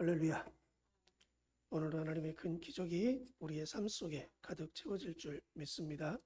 할렐루야. 오늘도 하나님의 큰 기적이 우리의 삶 속에 가득 채워질 줄 믿습니다.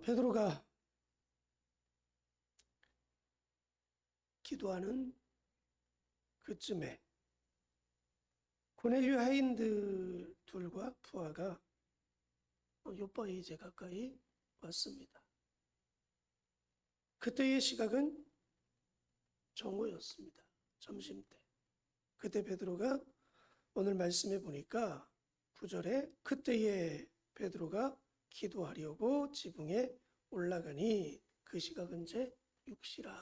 베드로가 기도하는 그쯤에 고넬료 하인들 둘과 부하가 요바에 이제 가까이 왔습니다. 그때의 시각은 정오였습니다. 점심때. 그때 베드로가 오늘 말씀해 보니까 9절에 그때에 베드로가 기도하려고 지붕에 올라가니 그 시각은 제 6시라.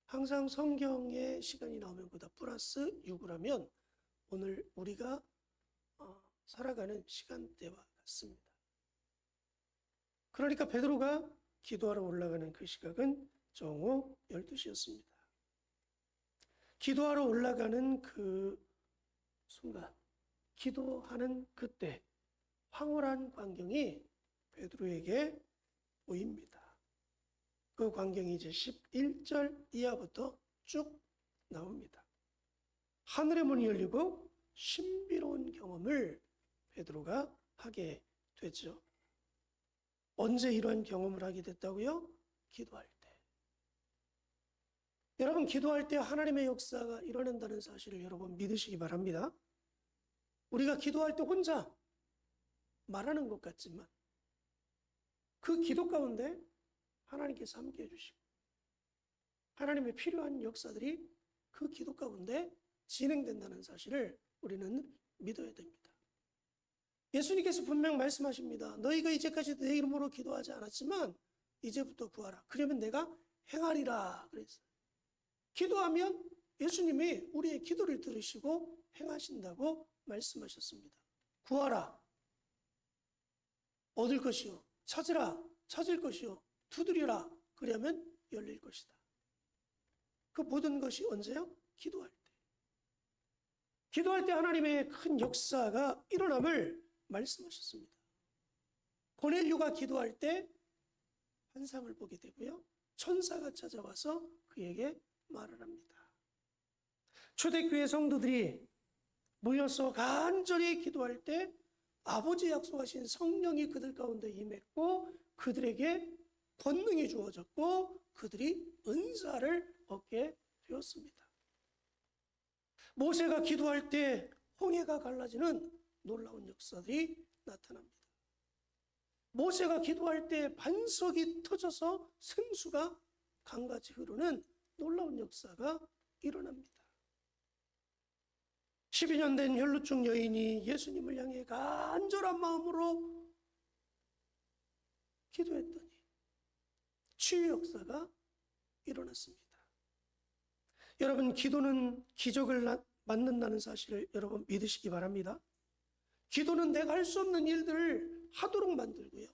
항상 성경에 시간이 나오면 보다 플러스 6을 하면 오늘 우리가 살아가는 시간대와 같습니다. 그러니까 베드로가 기도하러 올라가는 그 시각은 정오 12시였습니다. 기도하러 올라가는 그 순간, 기도하는 그때 황홀한 광경이 베드로에게 보입니다. 그 광경이 이제 11절 이하부터 쭉 나옵니다. 하늘의 문이 열리고 신비로운 경험을 베드로가 하게 되죠. 언제 이러한 경험을 하게 됐다고요? 기도할 때. 여러분, 기도할 때 하나님의 역사가 일어난다는 사실을 여러분 믿으시기 바랍니다. 우리가 기도할 때 혼자 말하는 것 같지만 그 기도 가운데 하나님께서 함께 해주시고 하나님의 필요한 역사들이 그 기도 가운데 진행된다는 사실을 우리는 믿어야 됩니다. 예수님께서 분명 말씀하십니다. 너희가 이제까지 내 이름으로 기도하지 않았지만 이제부터 구하라. 그러면 내가 행하리라 그랬어요. 기도하면 예수님이 우리의 기도를 들으시고 행하신다고 말씀하셨습니다. 구하라. 얻을 것이요. 찾으라. 찾을 것이요. 두드리라. 그러면 열릴 것이다. 그 모든 것이 언제요? 기도할 때. 기도할 때 하나님의 큰 역사가 일어남을 말씀하셨습니다. 고넬료가 기도할 때 환상을 보게 되고요. 천사가 찾아와서 그에게 말을 합니다. 초대교회 성도들이 모여서 간절히 기도할 때 아버지 약속하신 성령이 그들 가운데 임했고 그들에게 권능이 주어졌고 그들이 은사를 얻게 되었습니다. 모세가 기도할 때 홍해가 갈라지는 놀라운 역사들이 나타납니다. 모세가 기도할 때 반석이 터져서 생수가 강같이 흐르는 놀라운 역사가 일어납니다. 12년 된 혈루증 여인이 예수님을 향해 간절한 마음으로 기도했더니 치유 역사가 일어났습니다. 여러분, 기도는 기적을 만든다는 사실을 여러분 믿으시기 바랍니다. 기도는 내가 할 수 없는 일들을 하도록 만들고요.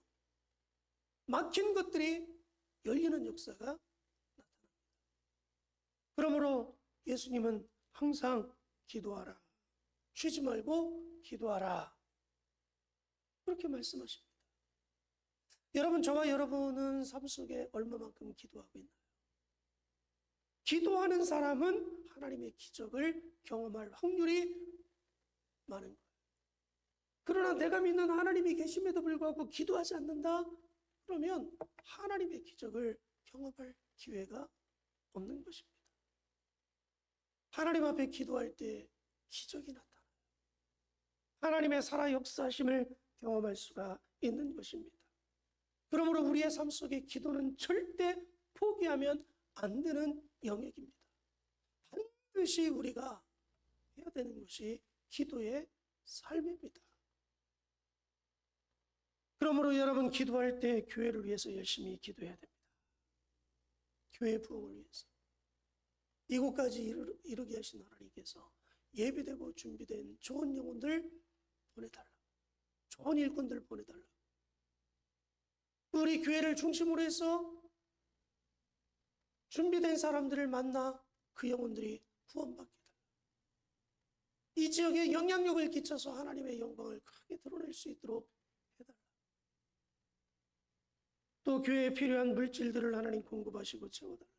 막힌 것들이 열리는 역사가 나타납니다. 그러므로 예수님은 항상 기도하라. 쉬지 말고 기도하라. 그렇게 말씀하십니다. 여러분, 저와 여러분은 삶 속에 얼마만큼 기도하고 있나요? 기도하는 사람은 하나님의 기적을 경험할 확률이 많은 거예요. 그러나 내가 믿는 하나님이 계심에도 불구하고 기도하지 않는다? 그러면 하나님의 기적을 경험할 기회가 없는 것입니다. 하나님 앞에 기도할 때 기적이 나타나요. 하나님의 살아 역사하심을 경험할 수가 있는 것입니다. 그러므로 우리의 삶 속에 기도는 절대 포기하면 안 되는 영역입니다. 반드시 우리가 해야 되는 것이 기도의 삶입니다. 그러므로 여러분, 기도할 때 교회를 위해서 열심히 기도해야 됩니다. 교회 부흥을 위해서. 이곳까지 이르게 하신 하나님께서 예비되고 준비된 좋은 영혼들 보내달라. 좋은 일꾼들 보내달라. 우리 교회를 중심으로 해서 준비된 사람들을 만나 그 영혼들이 구원받게 달라. 이 지역에 영향력을 끼쳐서 하나님의 영광을 크게 드러낼 수 있도록 해달라. 또 교회에 필요한 물질들을 하나님 공급하시고 채워달라.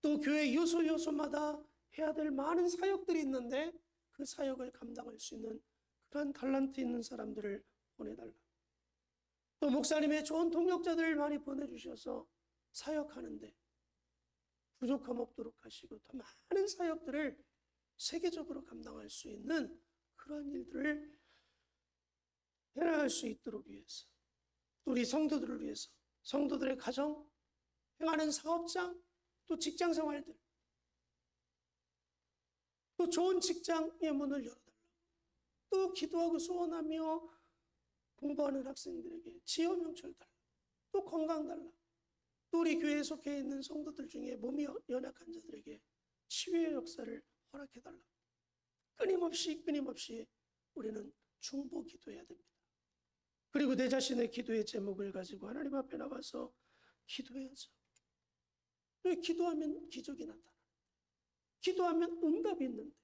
또 교회 요소요소마다 해야 될 많은 사역들이 있는데 그 사역을 감당할 수 있는 그런 달란트 있는 사람들을 보내달라. 또 목사님의 좋은 동역자들을 많이 보내주셔서 사역하는데 부족함 없도록 하시고 더 많은 사역들을 세계적으로 감당할 수 있는 그러한 일들을 해나갈 수 있도록 위해서, 또 우리 성도들을 위해서, 성도들의 가정, 행하는 사업장, 또 직장 생활들, 또 좋은 직장의 문을 열어달라고, 또 기도하고 소원하며 공부하는 학생들에게 지원 명철 달라, 또 건강 달라, 또 우리 교회에 속해 있는 성도들 중에 몸이 연약한 자들에게 치유의 역사를 허락해달라. 끊임없이 우리는 중보 기도해야 됩니다. 그리고 내 자신의 기도의 제목을 가지고 하나님 앞에 나가서 기도해야죠. 왜 기도하면 기적이 나타나? 기도하면 응답이 있는데,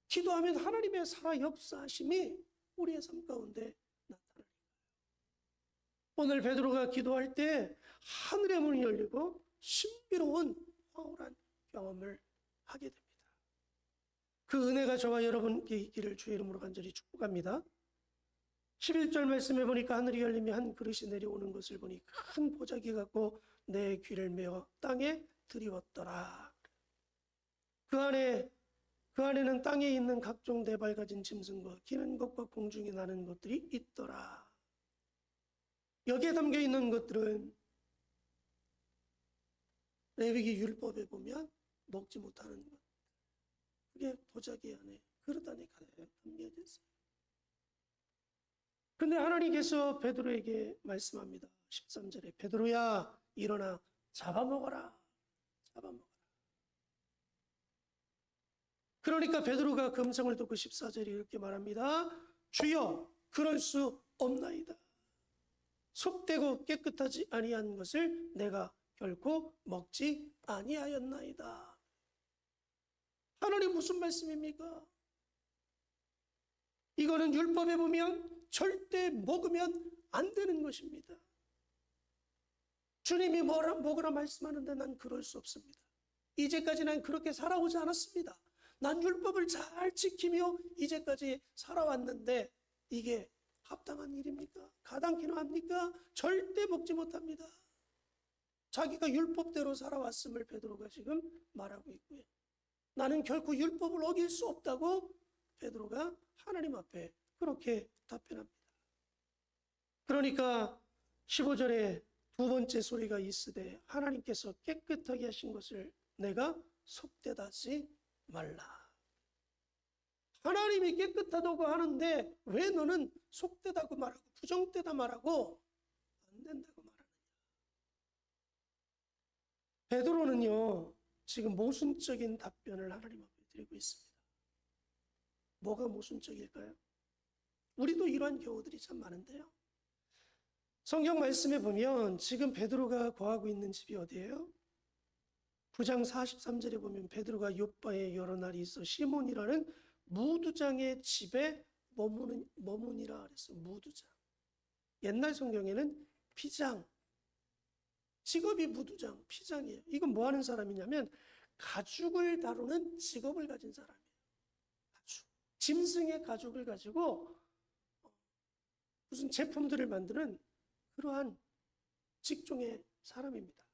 기도하면 하나님의 살아 역사하심이 우리의 삶 가운데 나타나니까요. 오늘 베드로가 기도할 때 하늘의 문이 열리고 신비로운 황홀한 경험을 하게 됩니다. 그 은혜가 저와 여러분께 있기를 주의 이름으로 간절히 축복합니다. 11절 말씀에 보니까 하늘이 열리며 한 그릇이 내려오는 것을 보니 큰 보자기 같고 내 귀를 메어 땅에 들이웠더라. 그 안에는 땅에 있는 각종 네 발 가진 짐승과 기는 것과 공중에 나는 것들이 있더라. 여기에 담겨 있는 것들은 레위기 율법에 보면 먹지 못하는 것, 그게 보자기 안에, 그릇 안에 담겨져 있어요. 근데 하나님께서 베드로에게 말씀합니다. 13절에 베드로야 일어나 잡아먹어라. 그러니까 베드로가 그 음성을 듣고 14절에 이렇게 말합니다. 주여 그럴 수 없나이다. 속되고 깨끗하지 아니한 것을 내가 결코 먹지 아니하였나이다. 하나님 무슨 말씀입니까? 이거는 율법에 보면 절대 먹으면 안 되는 것입니다. 주님이 먹으라 말씀하는데 난 그럴 수 없습니다. 이제까지 난 그렇게 살아오지 않았습니다. 난 율법을 잘 지키며 이제까지 살아왔는데 이게 합당한 일입니까? 가당키나 합니까? 절대 먹지 못합니다. 자기가 율법대로 살아왔음을 베드로가 지금 말하고 있고요. 나는 결코 율법을 어길 수 없다고 베드로가 하나님 앞에 그렇게 답변합니다. 그러니까 15절에 두 번째 소리가 있으되 하나님께서 깨끗하게 하신 것을 내가 속되다 하지 말라. 하나님이 깨끗하다고 하는데 왜 너는 속되다고 말하고 부정되다 말하고 안 된다고 말하느냐. 베드로는요 지금 모순적인 답변을 하나님 앞에 드리고 있습니다. 뭐가 모순적일까요? 우리도 이러한 경우들이 참 많은데요. 성경 말씀에 보면 지금 베드로가 거하고 있는 집이 어디예요? 9장 43절에 보면 베드로가 요바에 여러 날이 있어 시몬이라는 무두장의 집에 머무니라 그랬어요. 무두장. 옛날 성경에는 피장, 직업이 무두장, 피장이에요. 이건 뭐 하는 사람이냐면 가죽을 다루는 직업을 가진 사람이에요. 가죽. 짐승의 가죽을 가지고 무슨 제품들을 만드는 그러한 직종의 사람입니다.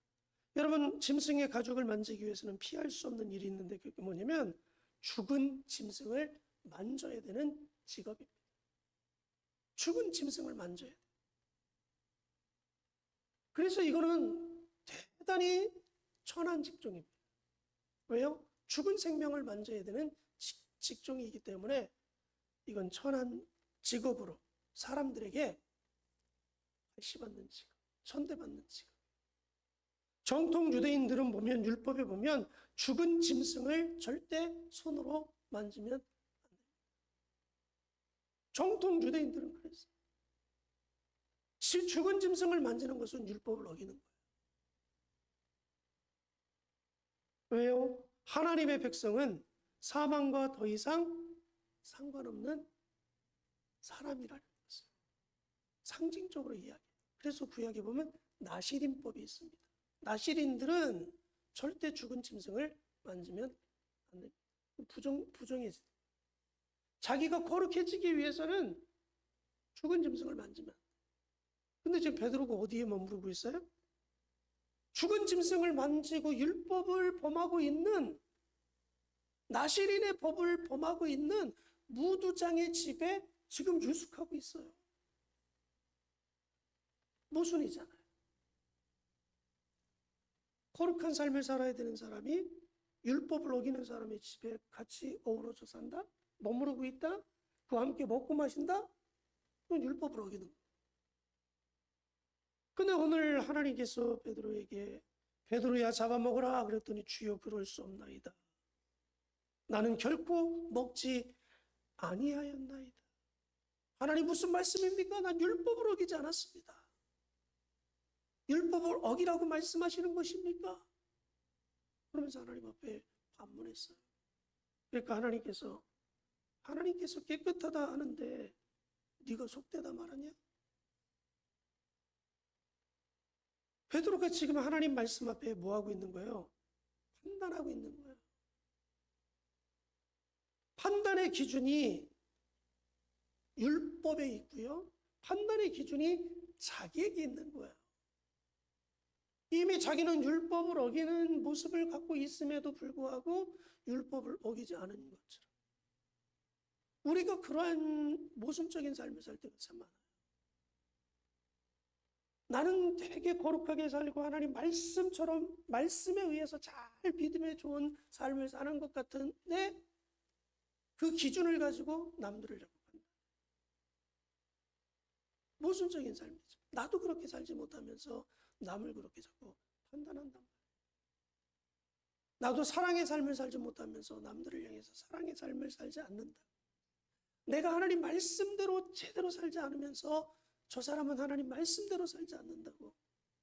여러분, 짐승의 가죽을 만지기 위해서는 피할 수 없는 일이 있는데 그게 뭐냐면 죽은 짐승을 만져야 되는 직업입니다. 죽은 짐승을 만져야 돼요. 그래서 이거는 대단히 천한 직종입니다. 왜요? 죽은 생명을 만져야 되는 직종이기 때문에 이건 천한 직업으로 사람들에게 시받는 직업, 천대받는 직업. 정통 유대인들은 보면 율법에 보면 죽은 짐승을 절대 손으로 만지면 안 됩니다. 정통 유대인들은 그랬어요. 죽은 짐승을 만지는 것은 율법을 어기는 거예요. 왜요? 하나님의 백성은 사망과 더 이상 상관없는 사람이라는 것을 상징적으로 이야기해요. 그래서 구약에 보면 나시린법이 있습니다. 나시린들은 절대 죽은 짐승을 만지면 안 됩니다. 안 됩니다. 부정해지. 자기가 거룩해지기 위해서는 죽은 짐승을 만지면. 근데 지금 베드로가 어디에 머무르고 있어요? 죽은 짐승을 만지고 율법을 범하고 있는, 나실인의 법을 범하고 있는 무두장의 집에 지금 유숙하고 있어요. 모순이잖아요. 거룩한 삶을 살아야 되는 사람이 율법을 어기는 사람의 집에 같이 어우러져 산다? 머무르고 있다? 그와 함께 먹고 마신다? 그건 율법을 어기는 거예요. 근데 오늘 하나님께서 베드로에게 베드로야 잡아먹으라 그랬더니 주여 그럴 수 없나이다. 나는 결코 먹지 아니하였나이다. 하나님 무슨 말씀입니까? 난 율법을 어기지 않았습니다. 율법을 어기라고 말씀하시는 것입니까? 그러면서 하나님 앞에 반문했어요. 그러니까 하나님께서 깨끗하다 하는데 네가 속되다 말하냐? 베드로가 지금 하나님 말씀 앞에 뭐하고 있는 거예요? 판단하고 있는 거예요. 판단의 기준이 율법에 있고요. 판단의 기준이 자기에게 있는 거예요. 이미 자기는 율법을 어기는 모습을 갖고 있음에도 불구하고 율법을 어기지 않은 것처럼. 우리가 그러한 모순적인 삶을 살 때가 참 많아요. 나는 되게 거룩하게 살고 하나님 말씀처럼 말씀에 의해서 잘 믿음에 좋은 삶을 사는 것 같은데 그 기준을 가지고 남들을 자꾸 판단. 모순적인 삶이죠. 나도 그렇게 살지 못하면서 남을 그렇게 자꾸 판단한단 말이에요. 나도 사랑의 삶을 살지 못하면서 남들을 향해서 사랑의 삶을 살지 않는다. 내가 하나님 말씀대로 제대로 살지 않으면서 저 사람은 하나님 말씀대로 살지 않는다고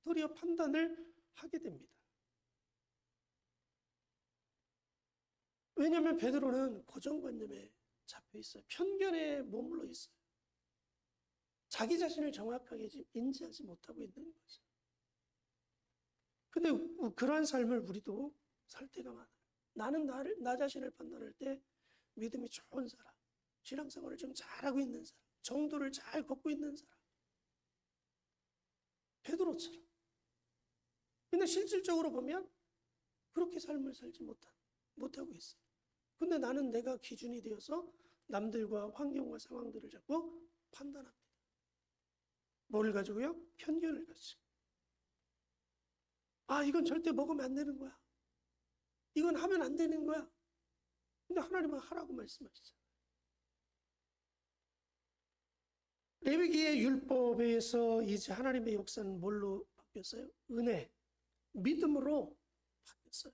도리어 판단을 하게 됩니다. 왜냐하면 베드로는 고정관념에 잡혀 있어요. 편견에 머물러 있어요. 자기 자신을 정확하게 지금 인지하지 못하고 있는 거죠. 근데 그러한 삶을 우리도 살 때가 많아요. 나는 나 자신을 판단할 때 믿음이 좋은 사람, 신앙생활을 좀 잘하고 있는 사람, 정도를 잘 걷고 있는 사람, 베드로처럼. 근데 실질적으로 보면 그렇게 삶을 살지 못하고 있어요. 근데 나는 내가 기준이 되어서 남들과 환경과 상황들을 자꾸 판단합니다. 뭘 가지고요? 편견을 가지고. 아, 이건 절대 먹으면 안 되는 거야. 이건 하면 안 되는 거야. 근데 하나님은 하라고 말씀하시잖아요. 레위기의 율법에서 이제 하나님의 역사는 뭘로 바뀌었어요? 은혜, 믿음으로 바뀌었어요.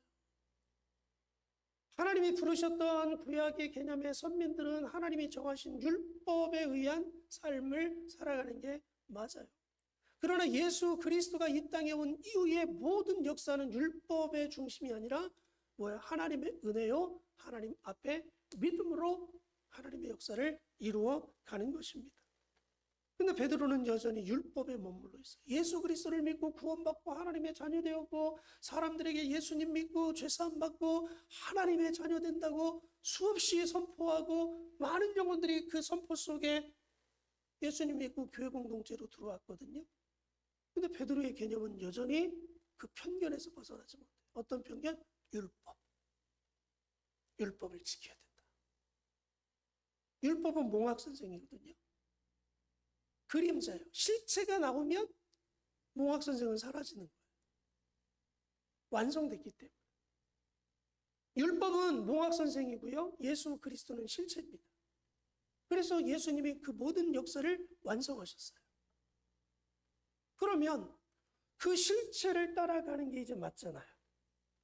하나님이 부르셨던 구약의 개념의 선민들은 하나님이 정하신 율법에 의한 삶을 살아가는 게 맞아요. 그러나 예수 그리스도가 이 땅에 온 이후의 모든 역사는 율법의 중심이 아니라 뭐야? 하나님의 은혜요. 하나님 앞에 믿음으로 하나님의 역사를 이루어 가는 것입니다. 근데 베드로는 여전히 율법에 머물러 있어요. 예수 그리스도를 믿고 구원받고 하나님의 자녀 되었고 사람들에게 예수님 믿고 죄사함 받고 하나님의 자녀 된다고 수없이 선포하고 많은 영혼들이 그 선포 속에 예수님 믿고 교회 공동체로 들어왔거든요. 근데 베드로의 개념은 여전히 그 편견에서 벗어나지 못해요. 어떤 편견? 율법. 율법을 지켜야 된다. 율법은 몽학 선생이거든요. 그림자예요. 실체가 나오면 몽학 선생은 사라지는 거예요. 완성됐기 때문에. 율법은 몽학 선생이고요. 예수 그리스도는 실체입니다. 그래서 예수님이 그 모든 역사를 완성하셨어요. 그러면 그 실체를 따라가는 게 이제 맞잖아요.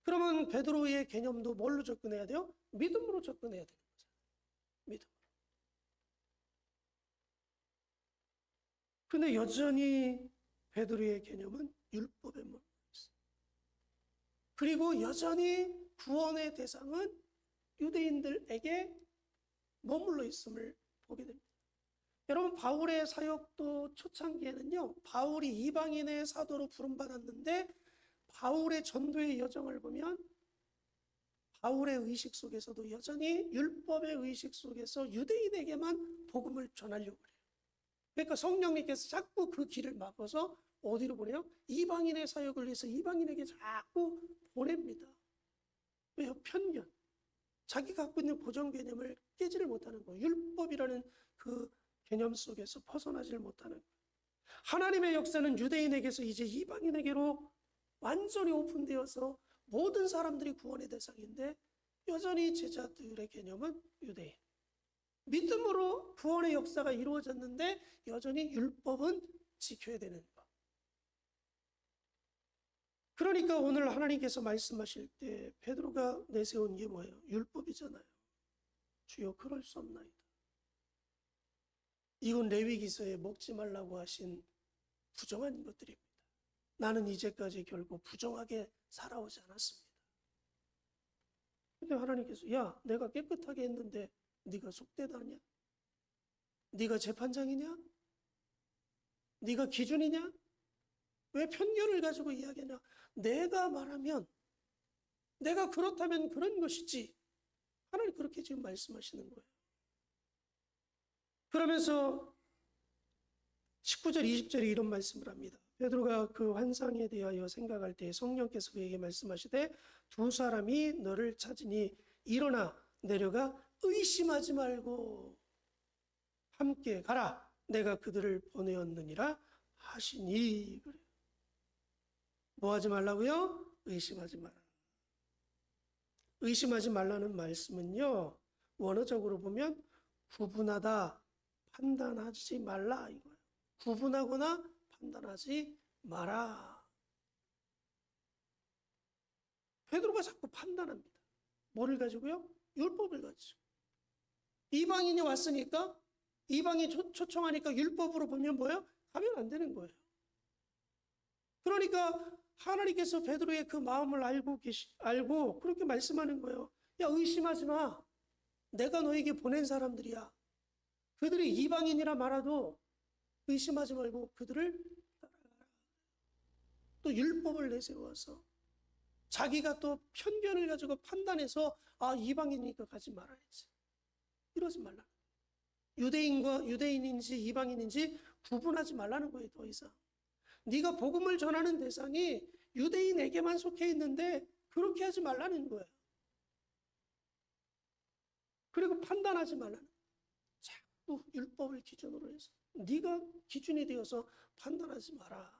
그러면 베드로의 개념도 뭘로 접근해야 돼요? 믿음으로 접근해야 되는 거죠. 믿음. 근데 여전히 베드로의 개념은 율법에 머물러 있어요. 그리고 여전히 구원의 대상은 유대인들에게 머물러 있음을 보게 됩니다. 여러분, 바울의 사역도 초창기에는요, 바울이 이방인의 사도로 부름받았는데 바울의 전도의 여정을 보면 바울의 의식 속에서도 여전히 율법의 의식 속에서 유대인에게만 복음을 전하려고 그래요. 그러니까 성령님께서 자꾸 그 길을 막아서 어디로 보내요? 이방인의 사역을 위해서 이방인에게 자꾸 보냅니다. 왜요? 편견. 자기가 갖고 있는 고정 개념을 깨지를 못하는 거예요. 율법이라는 그 개념 속에서 벗어나지를 못하는 거예요. 하나님의 역사는 유대인에게서 이제 이방인에게로 완전히 오픈되어서 모든 사람들이 구원의 대상인데 여전히 제자들의 개념은 유대인. 믿음으로 구원의 역사가 이루어졌는데 여전히 율법은 지켜야 되는 것. 그러니까 오늘 하나님께서 말씀하실 때 베드로가 내세운 게 뭐예요? 율법이잖아요. 주여 그럴 수 없나이다. 이건 레위기서에 먹지 말라고 하신 부정한 것들입니다. 나는 이제까지 결국 부정하게 살아오지 않았습니다. 근데 하나님께서 야 내가 깨끗하게 했는데 네가 속되다냐? 네가 재판장이냐? 네가 기준이냐? 왜 편견을 가지고 이야기하냐? 내가 말하면 내가 그렇다면 그런 것이지. 하나님 그렇게 지금 말씀하시는 거예요. 그러면서 19절 20절에 이런 말씀을 합니다. 베드로가 그 환상에 대하여 생각할 때 성령께서 그에게 말씀하시되 두 사람이 너를 찾으니 일어나 내려가 의심하지 말고 함께 가라. 내가 그들을 보내었느니라 하시니. 그래요. 뭐 하지 말라고요? 의심하지 마라. 의심하지 말라는 말씀은요. 원어적으로 보면 구분하다, 판단하지 말라 이거예요. 구분하거나 판단하지 마라. 베드로가 자꾸 판단합니다. 뭐를 가지고요? 율법을 가지고. 이방인이 왔으니까 이방이 초청하니까 율법으로 보면 뭐예요? 가면 안 되는 거예요. 그러니까 하나님께서 베드로의 그 마음을 알고 그렇게 말씀하는 거예요. 야 의심하지 마. 내가 너에게 보낸 사람들이야. 그들이 이방인이라 말아도 의심하지 말고 그들을 따라가라. 또 율법을 내세워서 자기가 또 편견을 가지고 판단해서 아 이방인이니까 가지 말아야지. 이러지 말라. 유대인과 유대인인지 이방인인지 구분하지 말라는 거예요. 더 이상. 네가 복음을 전하는 대상이 유대인에게만 속해 있는데 그렇게 하지 말라는 거예요. 그리고 판단하지 말라는 거예요. 자꾸 율법을 기준으로 해서 네가 기준이 되어서 판단하지 마라.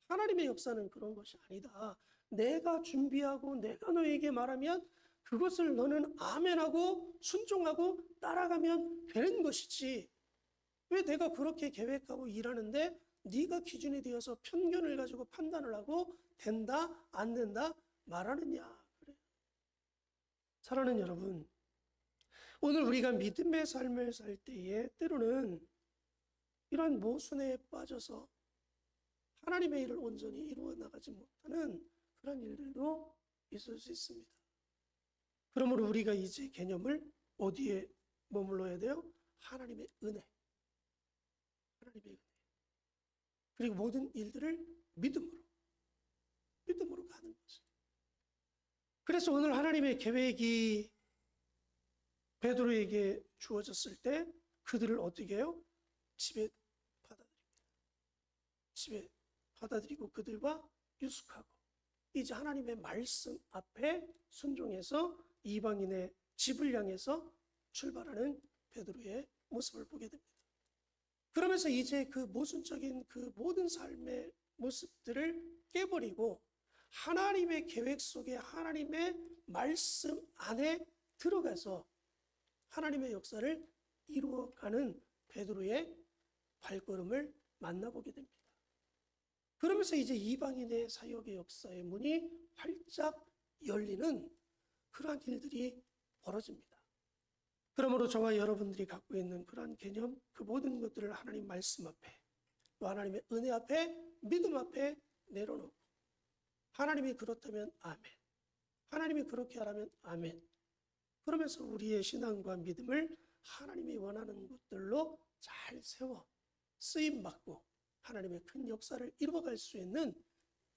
하나님의 역사는 그런 것이 아니다. 내가 준비하고 내가 너에게 말하면 그것을 너는 아멘하고 순종하고 따라가면 되는 것이지. 왜 내가 그렇게 계획하고 일하는데 네가 기준이 되어서 편견을 가지고 판단을 하고 된다 안 된다 말하느냐. 그래. 사랑하는 여러분, 오늘 우리가 믿음의 삶을 살 때에 때로는 이러한 모순에 빠져서 하나님의 일을 온전히 이루어 나가지 못하는 그런 일들도 있을 수 있습니다. 그러므로 우리가 이제 개념을 어디에 머물러야 돼요? 하나님의 은혜. 하나님의 은혜. 그리고 모든 일들을 믿음으로 가는 거죠. 그래서 오늘 하나님의 계획이 베드로에게 주어졌을 때 그들을 어떻게 해요? 집에 받아들입니다. 집에 받아들이고 그들과 유숙하고 이제 하나님의 말씀 앞에 순종해서 이방인의 집을 향해서 출발하는 베드로의 모습을 보게 됩니다. 그러면서 이제 그 모순적인 그 모든 삶의 모습들을 깨버리고 하나님의 계획 속에 하나님의 말씀 안에 들어가서 하나님의 역사를 이루어가는 베드로의 발걸음을 만나보게 됩니다. 그러면서 이제 이방인의 사역의 역사의 문이 활짝 열리는 그러한 일들이 벌어집니다. 그러므로 저와 여러분들이 갖고 있는 그러한 개념, 그 모든 것들을 하나님 말씀 앞에, 또 하나님의 은혜 앞에, 믿음 앞에 내려놓고 하나님이 그렇다면 아멘, 하나님이 그렇게 하라면 아멘. 그러면서 우리의 신앙과 믿음을 하나님이 원하는 것들로 잘 세워 쓰임받고 하나님의 큰 역사를 이루어갈 수 있는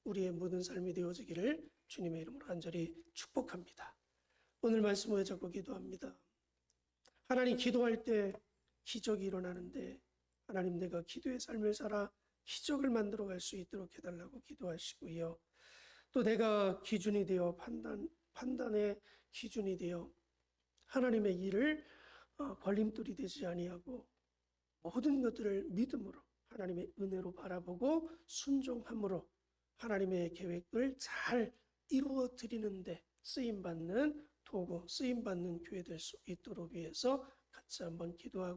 우리의 모든 삶이 되어지기를 주님의 이름으로 간절히 축복합니다. 오늘 말씀 왜 자꾸 기도합니다. 하나님 기도할 때 기적이 일어나는데 하나님 내가 기도의 삶을 살아 기적을 만들어 갈 수 있도록 해달라고 기도하시고요. 또 내가 기준이 되어 판단의 기준이 되어 하나님의 일을 걸림돌이 되지 아니하고 모든 것들을 믿음으로 하나님의 은혜로 바라보고 순종함으로 하나님의 계획을 잘 이루어 드리는데 쓰임받는 도구, 쓰임받는 교회 될 수 있도록 위해서 같이 한번 기도하고요.